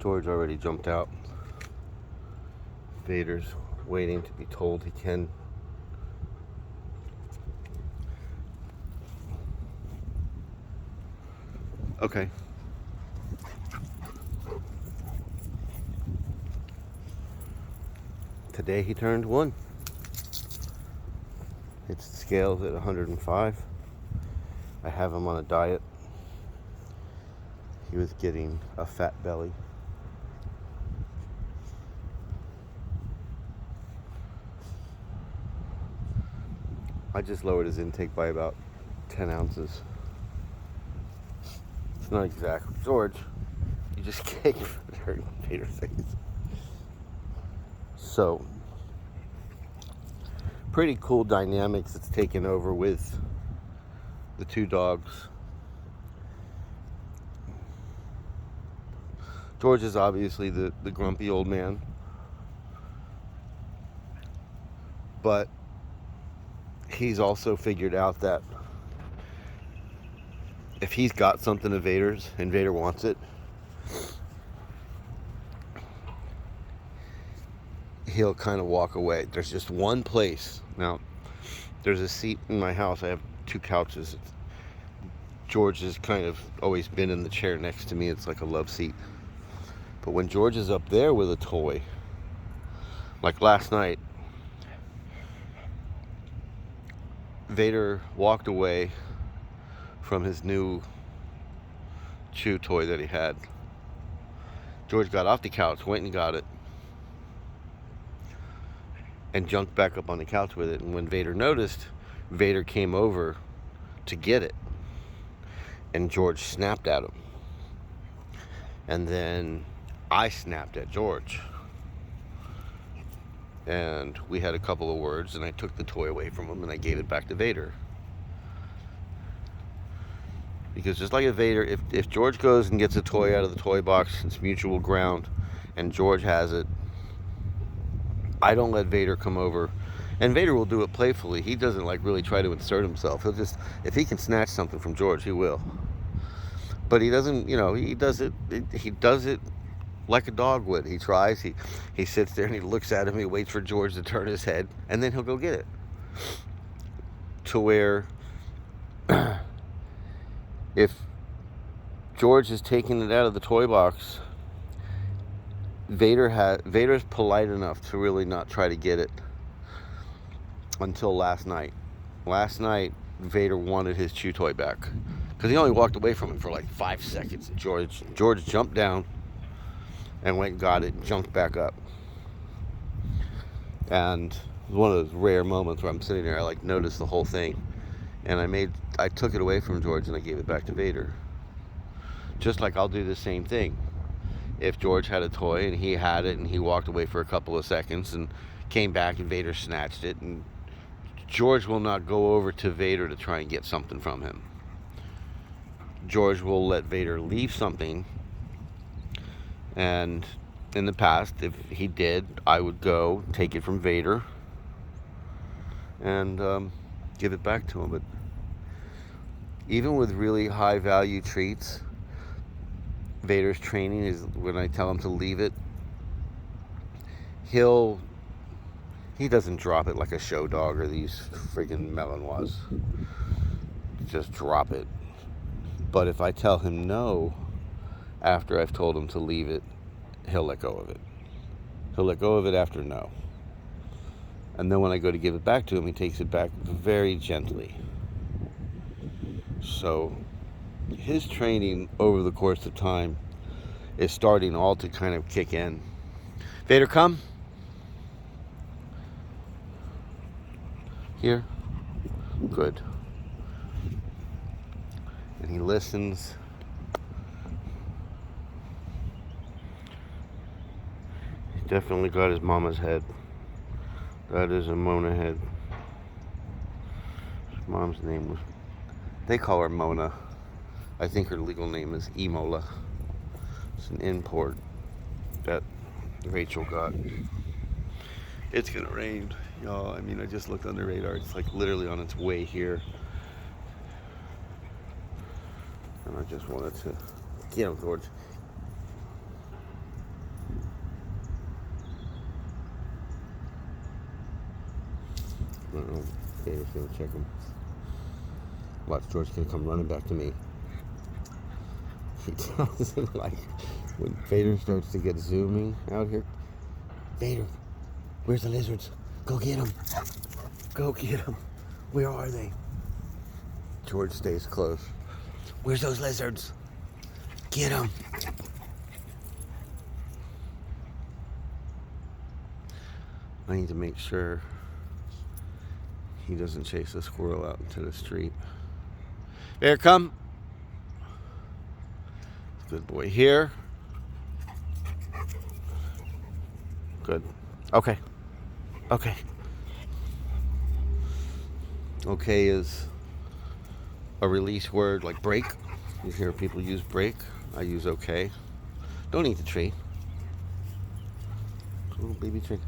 George already jumped out. Vader's waiting to be told he can. Okay. Today he turned 1. Its scale's at 105. I have him on a diet. He was getting a fat belly. I just lowered his intake by about 10 ounces. It's not exactly. George, you just kicked Vader's face. So, pretty cool dynamics that's taken over with the two dogs. George is obviously the grumpy old man, but he's also figured out that if he's got something of Vader's and Vader wants it, he'll kind of walk away. There's just one place. Now, there's a seat in my house. I have 2 couches. George has kind of always been in the chair next to me. It's like a love seat. But when George is up there with a toy, like last night, Vader walked away from his new chew toy that he had. George got off the couch, went and got it, and jumped back up on the couch with it. And when Vader noticed, Vader came over to get it, and George snapped at him. And then I snapped at George, and we had a couple of words, and I took the toy away from him and I gave it back to Vader. Because just like a Vader, if George goes and gets a toy out of the toy box, it's mutual ground, and George has it, I don't let Vader come over. And Vader will do it playfully. He doesn't like really try to insert himself. He'll just, if he can snatch something from George, he will. But he doesn't, he does it like a dog would. He tries, he sits there and he looks at him, he waits for George to turn his head, and then he'll go get it. To where if George is taking it out of the toy box, Vader's polite enough to really not try to get it until last night. Last night, Vader wanted his chew toy back because he only walked away from it for like 5 seconds. George jumped down and went and got it and jumped back up. And it was one of those rare moments where I'm sitting there, I noticed the whole thing. And I took it away from George and I gave it back to Vader. Just like I'll do the same thing. If George had a toy and he had it and he walked away for a couple of seconds and came back and Vader snatched it, and George will not go over to Vader to try and get something from him. George will let Vader leave something, and in the past, if he did, I would go take it from Vader and give it back to him. But even with really high value treats, Vader's training is when I tell him to leave it, he doesn't drop it like a show dog or these friggin' Malinois. Just drop it. But if I tell him no after I've told him to leave it, he'll let go of it. He'll let go of it after no. And then when I go to give it back to him, he takes it back very gently. So his training over the course of time is starting all to kind of kick in. Vader, come. Here. Good. And he listens. He's definitely got his mama's head. That is a Mona head. His mom's name was... They call her Mona. I think her legal name is Emola. It's an import that Rachel got. It's gonna rain, y'all. I mean, I just looked on the radar. It's like literally on its way here. And I just wanted to, George. Uh-oh. Vader's gonna check him. Watch, George's gonna come running back to me. He doesn't like when Vader starts to get zooming out here. Vader, where's the lizards? Go get them. Go get them. Where are they? George stays close. Where's those lizards? Get them. I need to make sure he doesn't chase the squirrel out into the street. There, come. Good boy. Here. Good. Okay. Okay. Okay is a release word like break. You hear people use break. I use okay. Don't eat the tree. Little baby tree.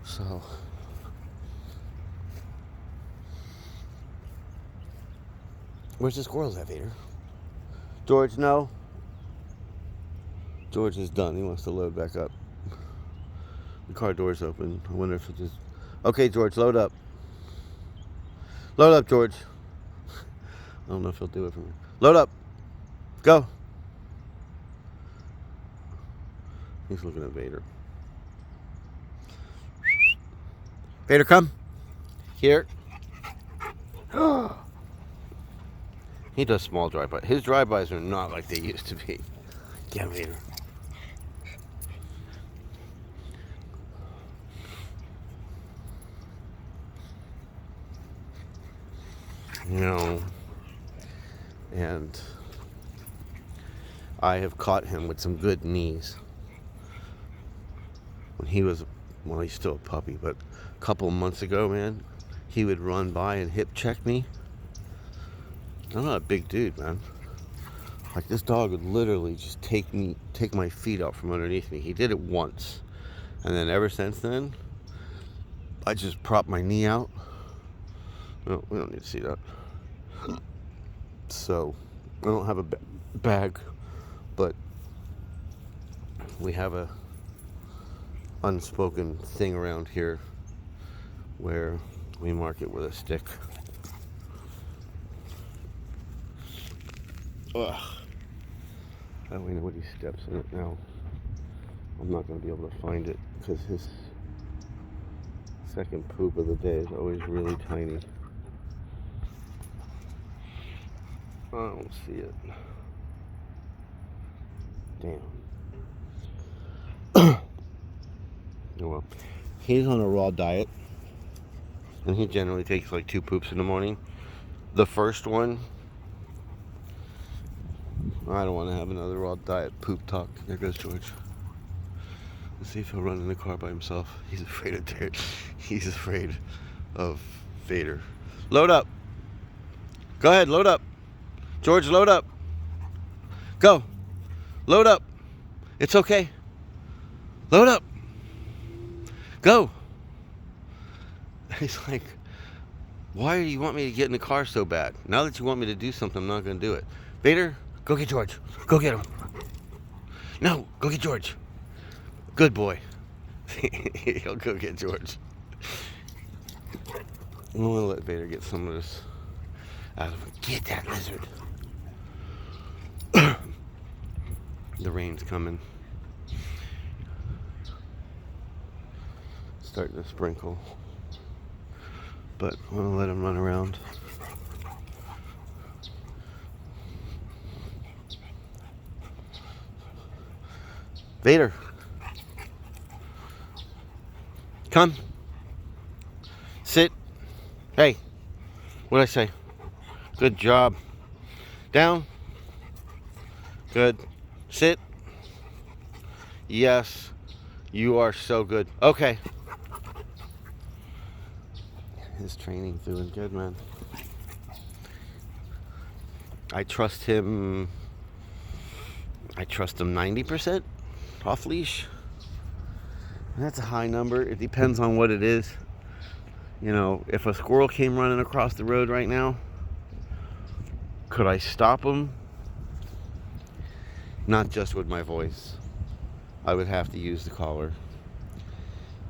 So, where's the squirrels at, Vader? George, no. George is done. He wants to load back up. The car door's open. I wonder if it just... Okay, George, load up. Load up, George. I don't know if he'll do it for me. Load up. Go. He's looking at Vader. Vader, come. Here. He does small drive-bys. His drive-bys are not like they used to be. Get him, Vader. No. And I have caught him with some good knees. When he was, well, he's still a puppy, but a couple of months ago, man, he would run by and hip check me. I'm not a big dude, man. Like, this dog would literally just take my feet out from underneath me. He did it once. And then ever since then, I just prop my knee out. No, we don't need to see that. So, I don't have a bag, but we have a unspoken thing around here where we mark it with a stick. Ugh. I don't even know what he steps in it now. I'm not going to be able to find it because his second poop of the day is always really tiny. I don't see it. Damn. Oh well. He's on a raw diet, and he generally takes like 2 poops in the morning. The first one, I don't want to have another raw diet poop talk. There goes George. Let's see if he'll run in the car by himself. He's afraid of Derek. He's afraid of Vader. Load up. Go ahead, load up. George, load up. Go. Load up. It's okay. Load up. Go. He's like, why do you want me to get in the car so bad? Now that you want me to do something, I'm not going to do it. Vader, go get George. Go get him. No, go get George. Good boy. He'll go get George. I'm going to let Vader get some of this out of him. Get that lizard. The rain's coming. Starting to sprinkle. But I'm going to let him run around. Vader. Come. Sit. Hey. What'd I say? Good job. Down. Good. Sit. Yes. You are so good. Okay. His training's doing good, man. I trust him 90% off leash. That's a high number. It depends on what it is. You know, if a squirrel came running across the road right now, could I stop him? Not just with my voice. I would have to use the collar.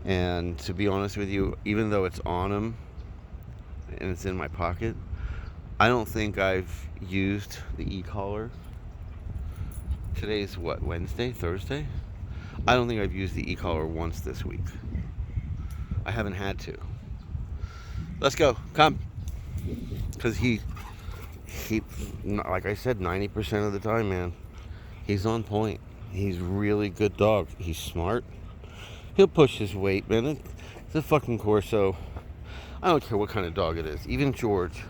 And to be honest with you, even though it's on him and it's in my pocket, I don't think I've used the e-collar. Today's what, Wednesday, Thursday? I don't think I've used the e-collar once this week. I haven't had to. Let's go, come. Because he, like I said, 90% of the time, man, he's on point. He's really good dog. He's smart. He'll push his weight, man. It's a fucking Corso. I don't care what kind of dog it is. Even George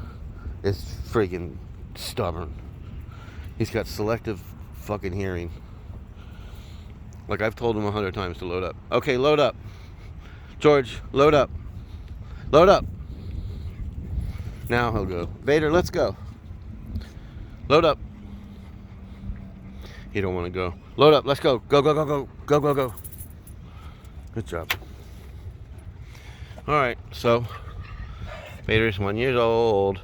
is friggin' stubborn. He's got selective fucking hearing. Like I've told him 100 times to load up. Okay, load up. George, load up. Load up. Now he'll go. Vader, let's go. Load up. He don't want to go. Load up. Let's go. Go, go, go, go. Go, go, go. Good job. All right, so Vader's 1 year old.